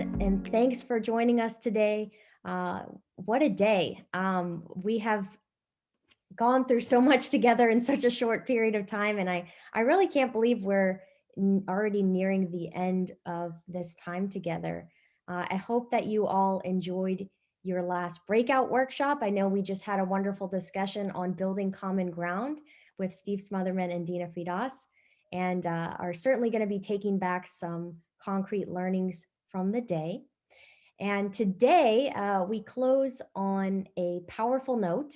everyone, and thanks for joining us today. What a day. We have gone through so much together in such a short period of time, and I really can't believe we're already nearing the end of this time together. I hope that you all enjoyed your last breakout workshop. I know we just had a wonderful discussion on building common ground with Steve Smotherman and Dina Fidas, and are certainly going to be taking back some concrete learnings from the day. And today we close on a powerful note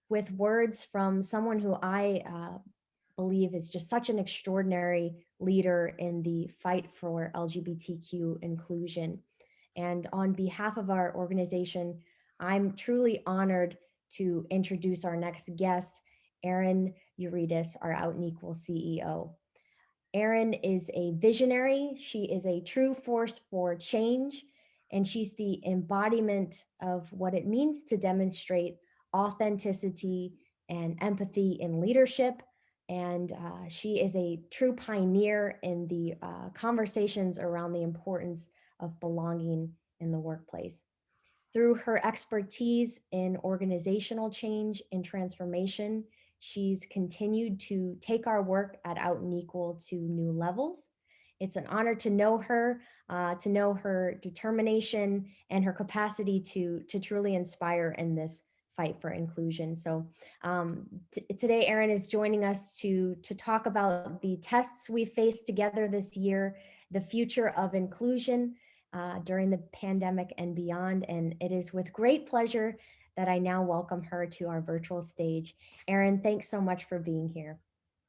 with words from someone who I believe is just such an extraordinary leader in the fight for LGBTQ inclusion. And on behalf of our organization, I'm truly honored to introduce our next guest, Erin Uritus, our Out and Equal CEO. Erin is a visionary. She is a true force for change, and she's the embodiment of what it means to demonstrate authenticity and empathy in leadership. And she is a true pioneer in the conversations around the importance of belonging in the workplace. Through her expertise in organizational change and transformation, she's continued to take our work at Out and Equal to new levels. It's an honor to know her determination and her capacity to truly inspire in this fight for inclusion. So today, Erin is joining us to talk about the tests we faced together this year, the future of inclusion, during the pandemic and beyond. And it is with great pleasure that I now welcome her to our virtual stage. Erin, thanks so much for being here.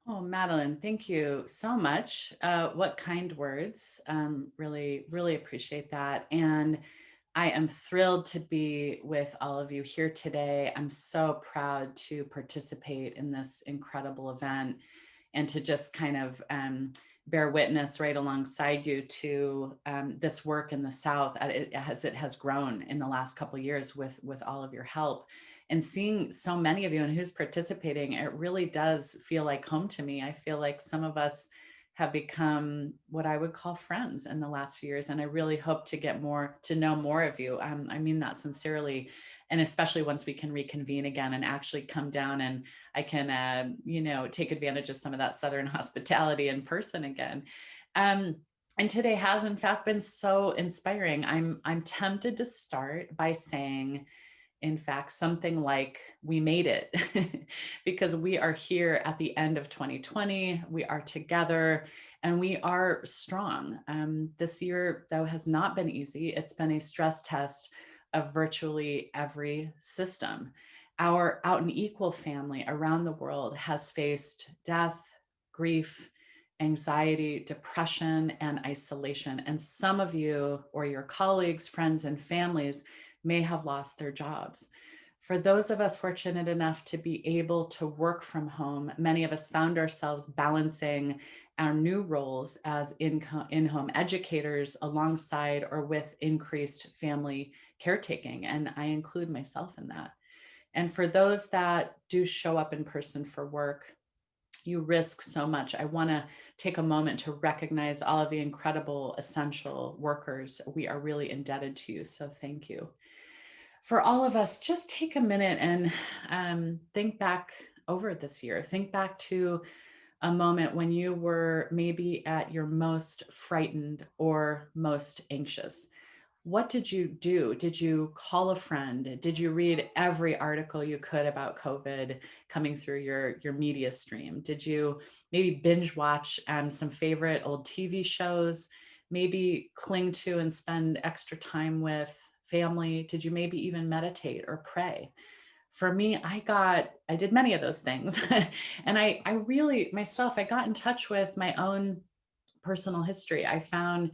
Oh, Madeline, thank you so much. What kind words. Really, really appreciate that. And I am thrilled to be with all of you here today. I'm so proud to participate in this incredible event and to just kind of bear witness right alongside you to this work in the South as it has grown in the last couple of years with all of your help. And seeing so many of you and who's participating, it really does feel like home to me. I feel like some of us have become what I would call friends in the last few years. And I really hope to get to know more of you. I mean that sincerely. And especially once we can reconvene again and actually come down and I can, take advantage of some of that Southern hospitality in person again. And today has in fact been so inspiring. I'm tempted to start by saying, in fact, something like we made it because we are here at the end of 2020. We are together and we are strong. This year, though, has not been easy. It's been a stress test of virtually every system. Our Out and Equal family around the world has faced death, grief, anxiety, depression, and isolation. And some of you or your colleagues, friends, and families may have lost their jobs. For those of us fortunate enough to be able to work from home, many of us found ourselves balancing our new roles as in-home educators alongside or with increased family caretaking. And I include myself in that. And for those that do show up in person for work, you risk so much. I want to take a moment to recognize all of the incredible essential workers. We are really indebted to you. So thank you. For all of us, just take a minute and think back over this year. Think back to a moment when you were maybe at your most frightened or most anxious. What did you do? Did you call a friend? Did you read every article you could about COVID coming through your media stream? Did you maybe binge watch some favorite old TV shows? Maybe cling to and spend extra time with family? Did you maybe even meditate or pray? For me, I did many of those things. And I really myself, I got in touch with my own personal history. I found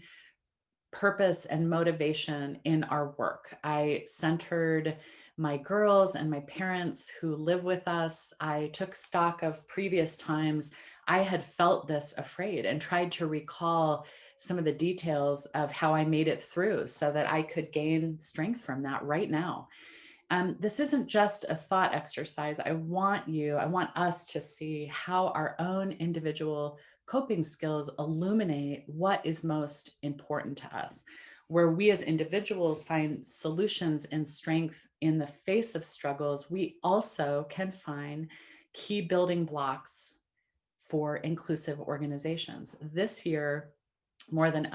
purpose and motivation in our work. I centered my girls and my parents who live with us. I took stock of previous times I had felt this afraid and tried to recall some of the details of how I made it through so that I could gain strength from that right now. This isn't just a thought exercise. I want us to see how our own individual coping skills illuminate what is most important to us. Where we as individuals find solutions and strength in the face of struggles, we also can find key building blocks for inclusive organizations. This year, more than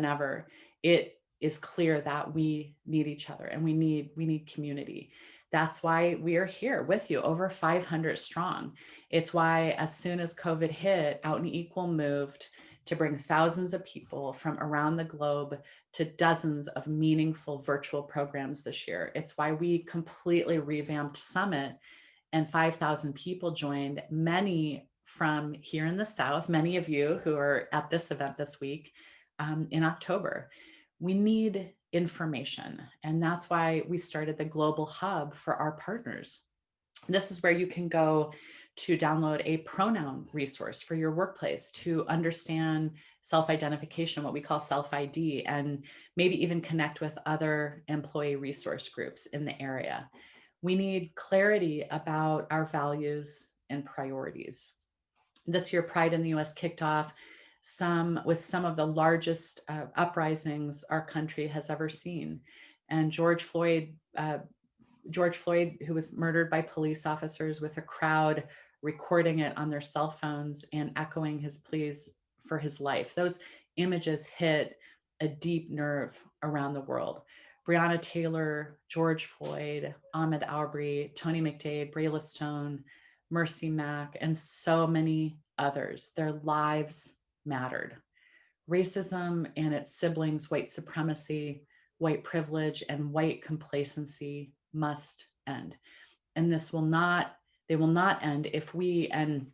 ever, it is clear that we need each other and we need community. That's why we are here with you, over 500 strong. It's why as soon as COVID hit, Out and Equal moved to bring thousands of people from around the globe to dozens of meaningful virtual programs this year. It's why we completely revamped Summit and 5,000 people joined, many from here in the South, many of you who are at this event this week in October. We need information, and that's why we started the Global Hub for our partners. This is where you can go to download a pronoun resource for your workplace to understand self-identification, what we call self-ID, and maybe even connect with other employee resource groups in the area. We need clarity about our values and priorities. This year, Pride in the US kicked off with some of the largest uprisings our country has ever seen. And George Floyd, who was murdered by police officers with a crowd recording it on their cell phones and echoing his pleas for his life. Those images hit a deep nerve around the world. Breonna Taylor, George Floyd, Ahmaud Arbery, Tony McDade, Brayla Stone, Mercy Mack, and so many others. Their lives mattered. Racism and its siblings, white supremacy, white privilege, and white complacency must end. And they will not end if we, and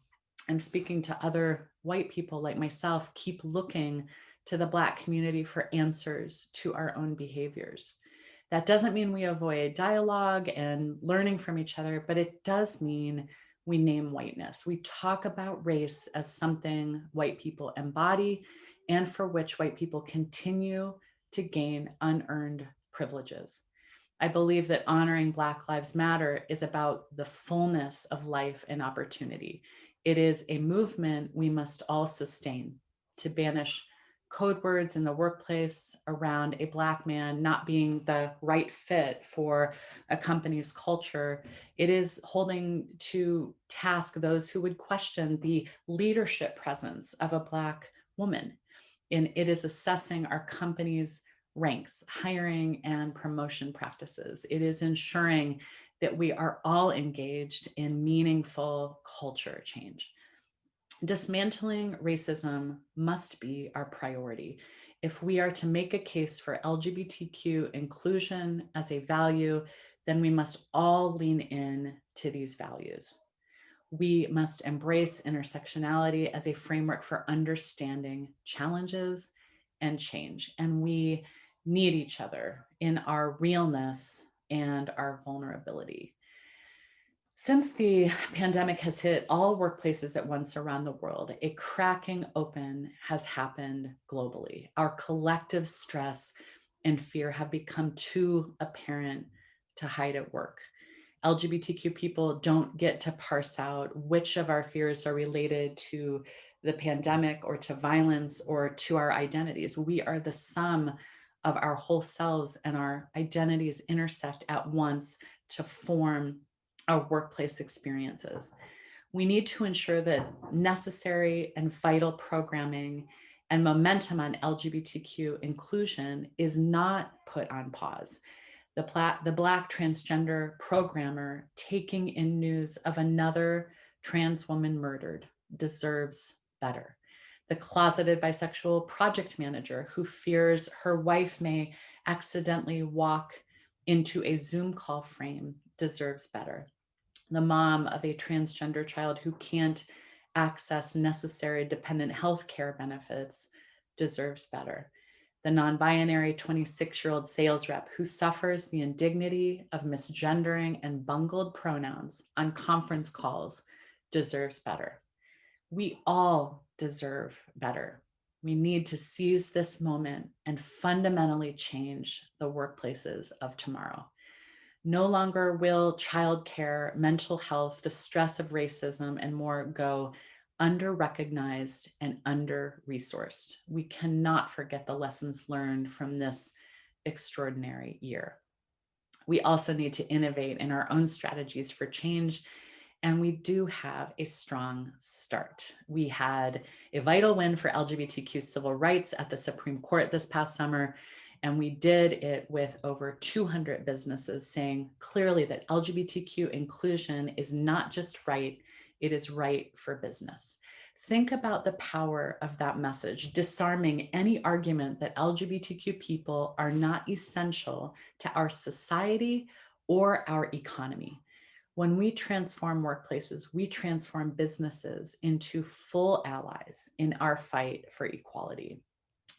I'm speaking to other white people like myself, keep looking to the Black community for answers to our own behaviors. That doesn't mean we avoid dialogue and learning from each other, but it does mean we name whiteness. We talk about race as something white people embody and for which white people continue to gain unearned privileges. I believe that honoring Black Lives Matter is about the fullness of life and opportunity. It is a movement we must all sustain to banish code words in the workplace around a Black man not being the right fit for a company's culture. It is holding to task those who would question the leadership presence of a Black woman. And it is assessing our company's ranks, hiring and promotion practices. It is ensuring that we are all engaged in meaningful culture change. Dismantling racism must be our priority. If we are to make a case for LGBTQ inclusion as a value, then we must all lean in to these values. We must embrace intersectionality as a framework for understanding challenges and change. And we need each other in our realness and our vulnerability. Since the pandemic has hit all workplaces at once around the world, a cracking open has happened globally. Our collective stress and fear have become too apparent to hide at work. LGBTQ people don't get to parse out which of our fears are related to the pandemic or to violence or to our identities. We are the sum of our whole selves, and our identities intersect at once to form our workplace experiences. We need to ensure that necessary and vital programming and momentum on LGBTQ inclusion is not put on pause. The Black transgender programmer taking in news of another trans woman murdered deserves better. The closeted bisexual project manager who fears her wife may accidentally walk into a Zoom call frame deserves better. The mom of a transgender child who can't access necessary dependent health care benefits deserves better. The non-binary 26-year-old sales rep who suffers the indignity of misgendering and bungled pronouns on conference calls deserves better. We all deserve better. We need to seize this moment and fundamentally change the workplaces of tomorrow. No longer will childcare, mental health, the stress of racism, and more go under-recognized and under-resourced. We cannot forget the lessons learned from this extraordinary year. We also need to innovate in our own strategies for change. And we do have a strong start. We had a vital win for LGBTQ civil rights at the Supreme Court this past summer. And we did it with over 200 businesses saying clearly that LGBTQ inclusion is not just right, it is right for business. Think about the power of that message, disarming any argument that LGBTQ people are not essential to our society or our economy. When we transform workplaces, we transform businesses into full allies in our fight for equality.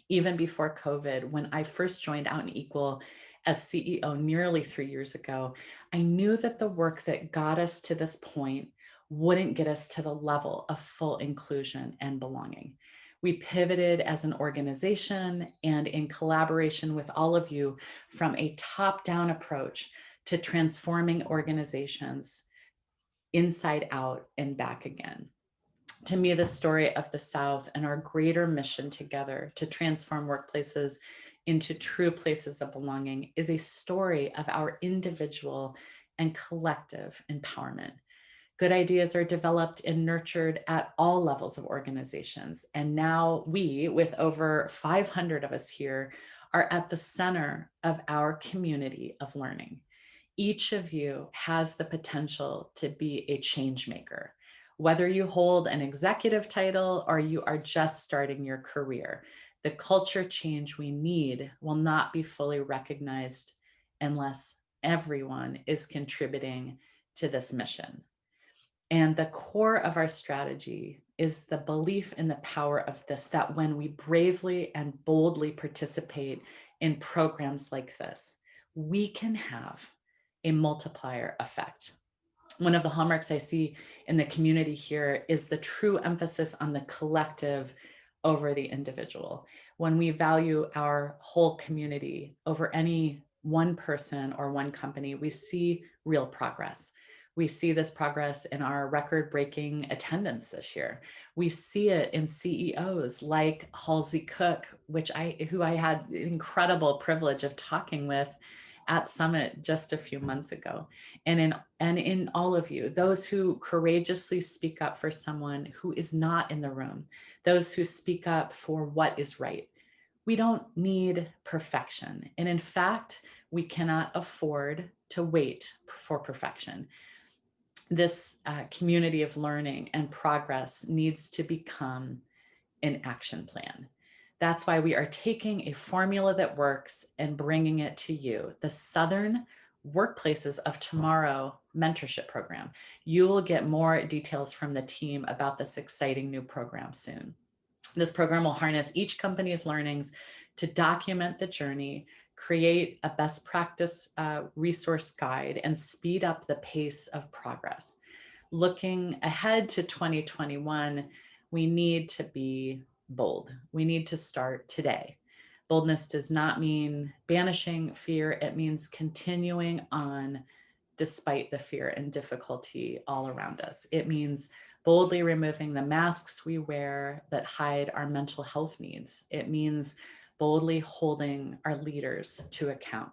Even before COVID, when I first joined Out and Equal as CEO nearly 3 years ago, I knew that the work that got us to this point wouldn't get us to the level of full inclusion and belonging. We pivoted as an organization and in collaboration with all of you from a top-down approach to transforming organizations inside out and back again. To me, the story of the South and our greater mission together to transform workplaces into true places of belonging is a story of our individual and collective empowerment. Good ideas are developed and nurtured at all levels of organizations. And now we, with over 500 of us here, are at the center of our community of learning. Each of you has the potential to be a change maker. Whether you hold an executive title or you are just starting your career, the culture change we need will not be fully recognized unless everyone is contributing to this mission. And the core of our strategy is the belief in the power of this, that when we bravely and boldly participate in programs like this, we can have a multiplier effect. One of the hallmarks I see in the community here is the true emphasis on the collective over the individual. When we value our whole community over any one person or one company, we see real progress. We see this progress in our record-breaking attendance this year. We see it in CEOs like Halsey Cook, who I had the incredible privilege of talking with at Summit just a few months ago. And in all of you, those who courageously speak up for someone who is not in the room, those who speak up for what is right. We don't need perfection. And in fact, we cannot afford to wait for perfection. This community of learning and progress needs to become an action plan. That's why we are taking a formula that works and bringing it to you, the Southern Workplaces of Tomorrow mentorship program. You will get more details from the team about this exciting new program soon. This program will harness each company's learnings to document the journey, create a best practice resource guide, and speed up the pace of progress. Looking ahead to 2021, we need to be bold. We need to start today. Boldness does not mean banishing fear. It means continuing on despite the fear and difficulty all around us. It means boldly removing the masks we wear that hide our mental health needs. It means boldly holding our leaders to account.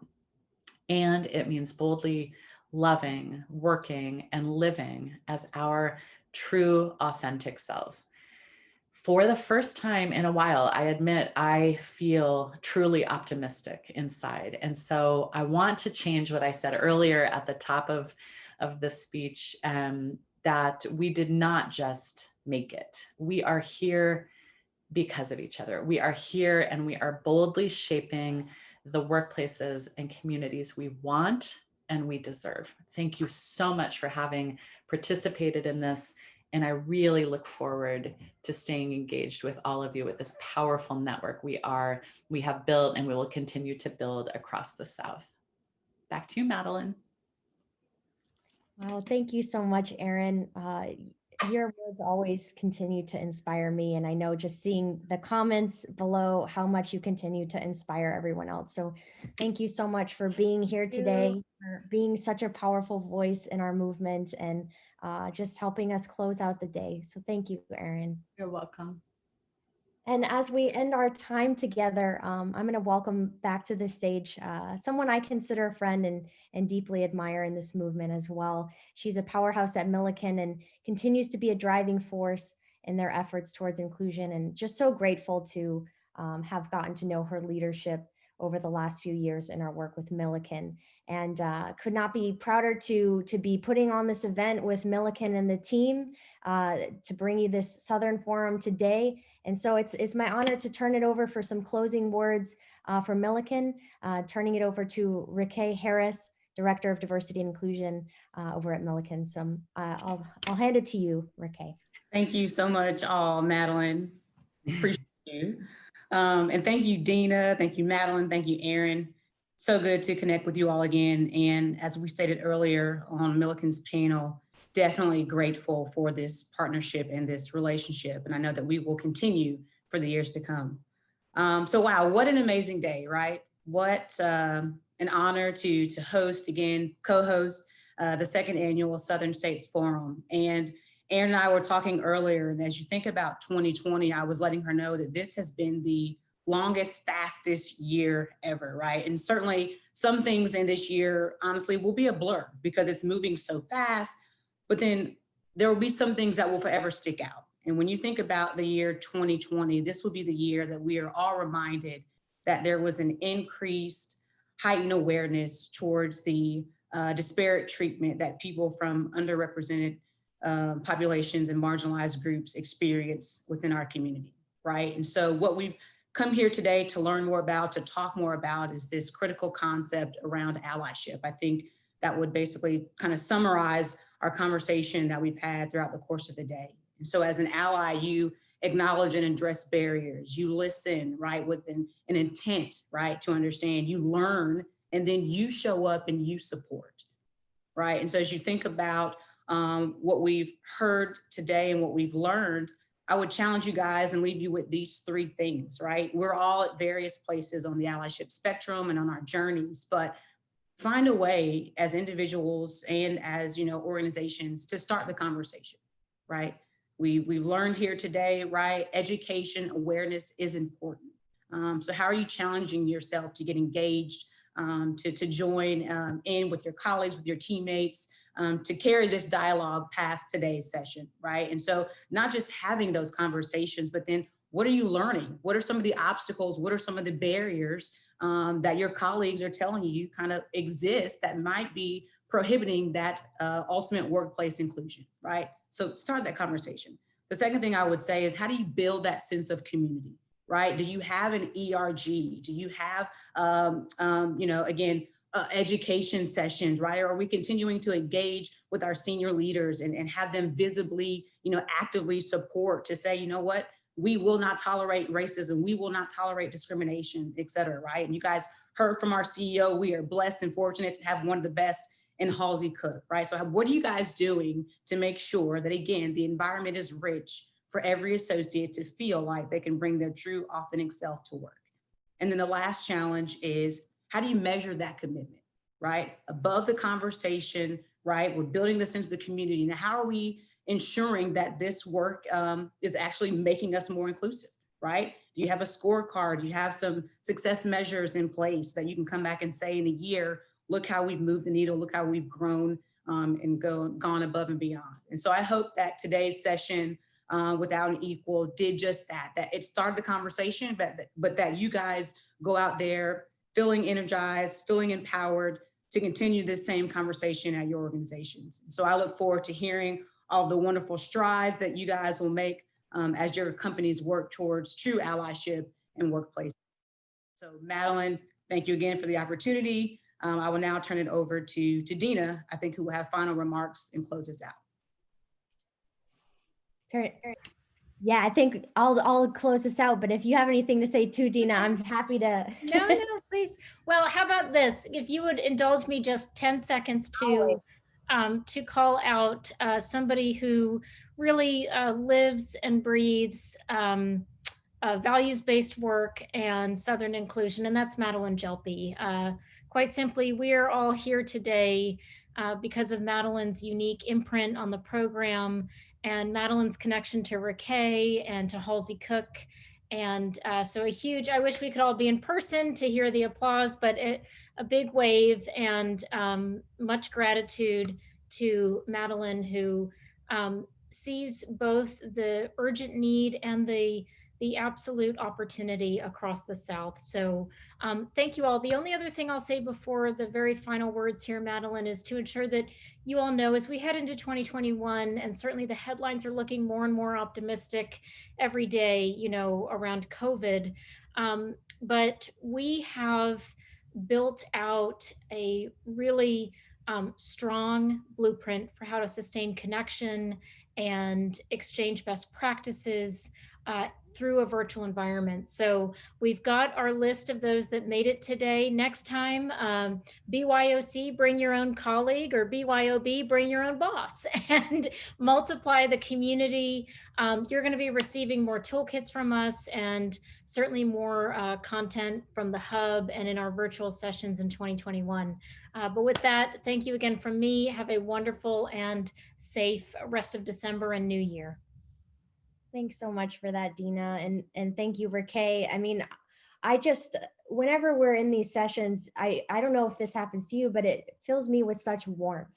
And it means boldly loving, working, and living as our true, authentic selves. For the first time in a while, I admit I feel truly optimistic inside. And so I want to change what I said earlier at the top of the speech, that we did not just make it. We are here because of each other. We are here and we are boldly shaping the workplaces and communities we want and we deserve. Thank you so much for having participated in this. And I really look forward to staying engaged with all of you with this powerful network we have built and we will continue to build across the South. Back to you, Madeline. Well, thank you so much, Erin. Your words always continue to inspire me. And I know just seeing the comments below how much you continue to inspire everyone else. So thank you so much for being here today, for being such a powerful voice in our movement. And just helping us close out the day. So thank you, Erin. You're welcome. And as we end our time together, I'm going to welcome back to the stage someone I consider a friend and deeply admire in this movement as well. She's a powerhouse at Millikan and continues to be a driving force in their efforts towards inclusion, and just so grateful to have gotten to know her leadership over the last few years in our work with Millikan. And could not be prouder to be putting on this event with Millikan and the team to bring you this Southern Forum today. And so it's my honor to turn it over for some closing words for Millikan, turning it over to Raquel Harris, Director of Diversity and Inclusion over at Millikan. So I'll hand it to you, Raquel. Thank you so much, Madeline. Appreciate you. And thank you, Dina. Thank you, Madeline. Thank you, Erin. So good to connect with you all again. And as we stated earlier on Millikan's panel, definitely grateful for this partnership and this relationship. And I know that we will continue for the years to come. So wow, what an amazing day, right? What an honor to host again, co-host the second annual Southern States Forum. And Erin and I were talking earlier, and as you think about 2020, I was letting her know that this has been the longest, fastest year ever, right? And certainly some things in this year, honestly, will be a blur because it's moving so fast, but then there will be some things that will forever stick out. And when you think about the year 2020, this will be the year that we are all reminded that there was an increased, heightened awareness towards the disparate treatment that people from underrepresented populations and marginalized groups experience within our community, right? And so what we've come here today to learn more about, to talk more about, is this critical concept around allyship. I think that would basically kind of summarize our conversation that we've had throughout the course of the day. And so as an ally, you acknowledge and address barriers, you listen, right, with an intent, right, to understand, you learn, and then you show up and you support, right? And so as you think about what we've heard today and what we've learned, I would challenge you guys and leave you with these three things, right? We're all at various places on the allyship spectrum and on our journeys, but find a way as individuals and as, organizations to start the conversation, right? We've learned here today, right? Education, awareness is important. So how are you challenging yourself to get engaged, to join in with your colleagues, with your teammates, to carry this dialogue past today's session, right? And so not just having those conversations, but then what are you learning? What are some of the obstacles? What are some of the barriers that your colleagues are telling you kind of exist that might be prohibiting that ultimate workplace inclusion, right? So start that conversation. The second thing I would say is, how do you build that sense of community, right? Do you have an ERG? Do you have, education sessions, right? Or are we continuing to engage with our senior leaders and have them visibly, actively support to say, you know what, we will not tolerate racism, we will not tolerate discrimination, et cetera, right? And you guys heard from our CEO, we are blessed and fortunate to have one of the best in Halsey Cook, right? So what are you guys doing to make sure that, again, the environment is rich for every associate to feel like they can bring their true, authentic self to work? And then the last challenge is, how do you measure that commitment, right? Above the conversation, right? We're building this into the community. Now, how are we ensuring that this work is actually making us more inclusive, right? Do you have a scorecard? Do you have some success measures in place that you can come back and say in a year, look how we've moved the needle, look how we've grown and gone above and beyond. And so I hope that today's session Without an Equal did just that it started the conversation, but that you guys go out there feeling energized, feeling empowered to continue this same conversation at your organizations. So I look forward to hearing all the wonderful strides that you guys will make as your companies work towards true allyship and workplace. So Madeline, thank you again for the opportunity. I will now turn it over to Dina, I think, who will have final remarks and close us out. Yeah, I think I'll close this out, but if you have anything to say too, Dina, I'm happy to. No, please. Well, how about this? If you would indulge me just 10 seconds to call out somebody who really lives and breathes values-based work and Southern inclusion, and that's Madeline Jelpy. Quite simply, we are all here today because of Madeline's unique imprint on the program and Madeline's connection to Raquel and to Halsey Cook. And so I wish we could all be in person to hear the applause, but a big wave and much gratitude to Madeline, who sees both the urgent need and the absolute opportunity across the South. So thank you all. The only other thing I'll say before the very final words here, Madeline, is to ensure that you all know as we head into 2021, and certainly the headlines are looking more and more optimistic every day, you know, around COVID. But we have built out a really strong blueprint for how to sustain connection and exchange best practices through a virtual environment. So we've got our list of those that made it today. Next time, BYOC, bring your own colleague, or BYOB, bring your own boss, and multiply the community. You're going to be receiving more toolkits from us, and certainly more content from the hub and in our virtual sessions in 2021. But with that, thank you again from me. Have a wonderful and safe rest of December and New Year. Thanks so much for that, Dina. And thank you, Raquel. I mean, I just, whenever we're in these sessions, I don't know if this happens to you, but it fills me with such warmth.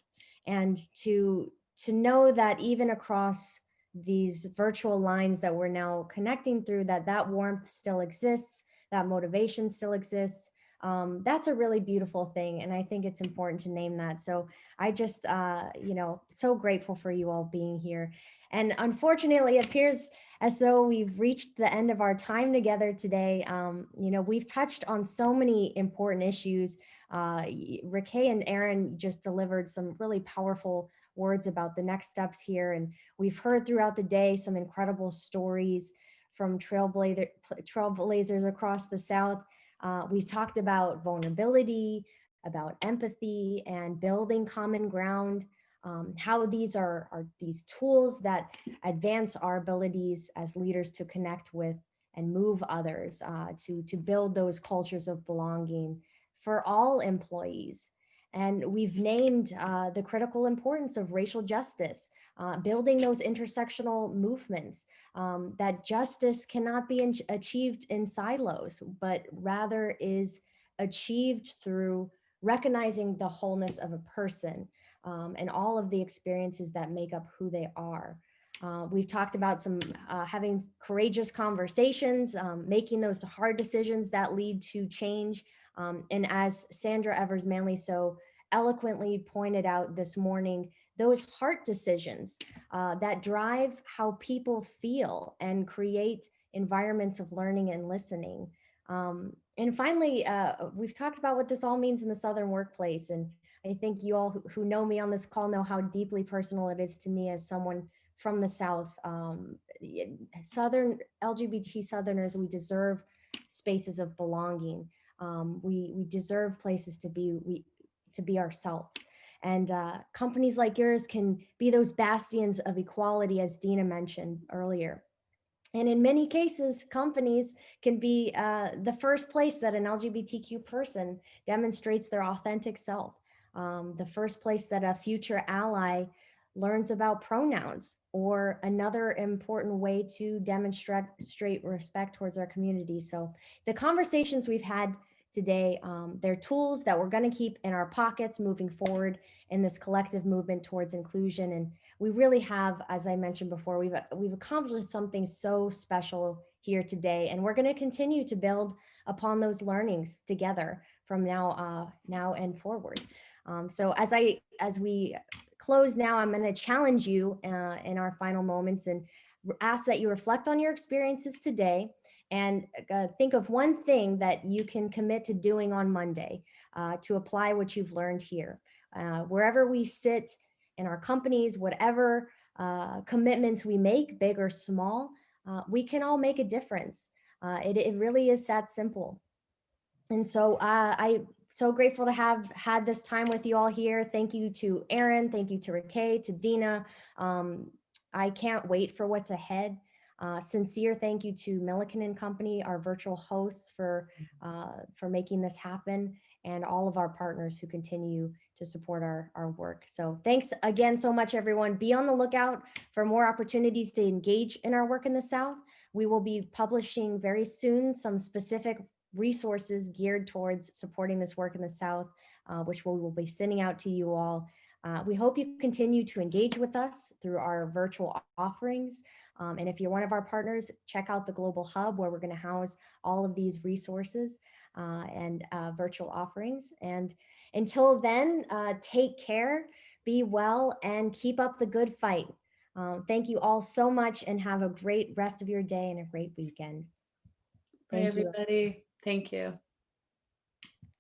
And to know that even across these virtual lines that we're now connecting through, that warmth still exists, that motivation still exists. That's a really beautiful thing. And I think it's important to name that. So I just, so grateful for you all being here. And unfortunately, it appears as though we've reached the end of our time together today. We've touched on so many important issues. Raquel and Erin just delivered some really powerful words about the next steps here. And we've heard throughout the day some incredible stories from trailblazers across the South. We've talked about vulnerability, about empathy, and building common ground. How these are these tools that advance our abilities as leaders to connect with and move others, to build those cultures of belonging for all employees. And we've named the critical importance of racial justice, building those intersectional movements, that justice cannot be achieved in silos, but rather is achieved through recognizing the wholeness of a person. And all of the experiences that make up who they are. We've talked about having courageous conversations, making those hard decisions that lead to change. And as Sandra Evers Manley so eloquently pointed out this morning, those heart decisions that drive how people feel and create environments of learning and listening. And finally, we've talked about what this all means in the Southern workplace. And I think you all who know me on this call know how deeply personal it is to me as someone from the South. Southern LGBT Southerners, we deserve spaces of belonging. We deserve places to be ourselves. And companies like yours can be those bastions of equality, as Dina mentioned earlier. And in many cases, companies can be the first place that an LGBTQ person demonstrates their authentic self. The first place that a future ally learns about pronouns, or another important way to demonstrate respect towards our community. So the conversations we've had today, they're tools that we're going to keep in our pockets moving forward in this collective movement towards inclusion. And we really have, as I mentioned before, we've accomplished something so special here today, and we're going to continue to build upon those learnings together from now and forward. So as we close now, I'm going to challenge you in our final moments and ask that you reflect on your experiences today and think of one thing that you can commit to doing on Monday to apply what you've learned here. Wherever we sit in our companies, whatever commitments we make, big or small, we can all make a difference. It really is that simple. And so I'm so grateful to have had this time with you all here. Thank you to Erin, thank you to Raquel, to Dina. I can't wait for what's ahead. Sincere thank you to Milliken & Company, our virtual hosts, for making this happen. and all of our partners who continue to support our work. So thanks again so much, everyone. Be on the lookout for more opportunities to engage in our work in the South. We will be publishing very soon some specific resources geared towards supporting this work in the South, which we will be sending out to you all. We hope you continue to engage with us through our virtual offerings. And if you're one of our partners, check out the Global Hub, where we're going to house all of these resources and virtual offerings. And until then, take care, be well, and keep up the good fight. Thank you all so much, and have a great rest of your day and a great weekend. Bye, Thank you. everybody. Thank you.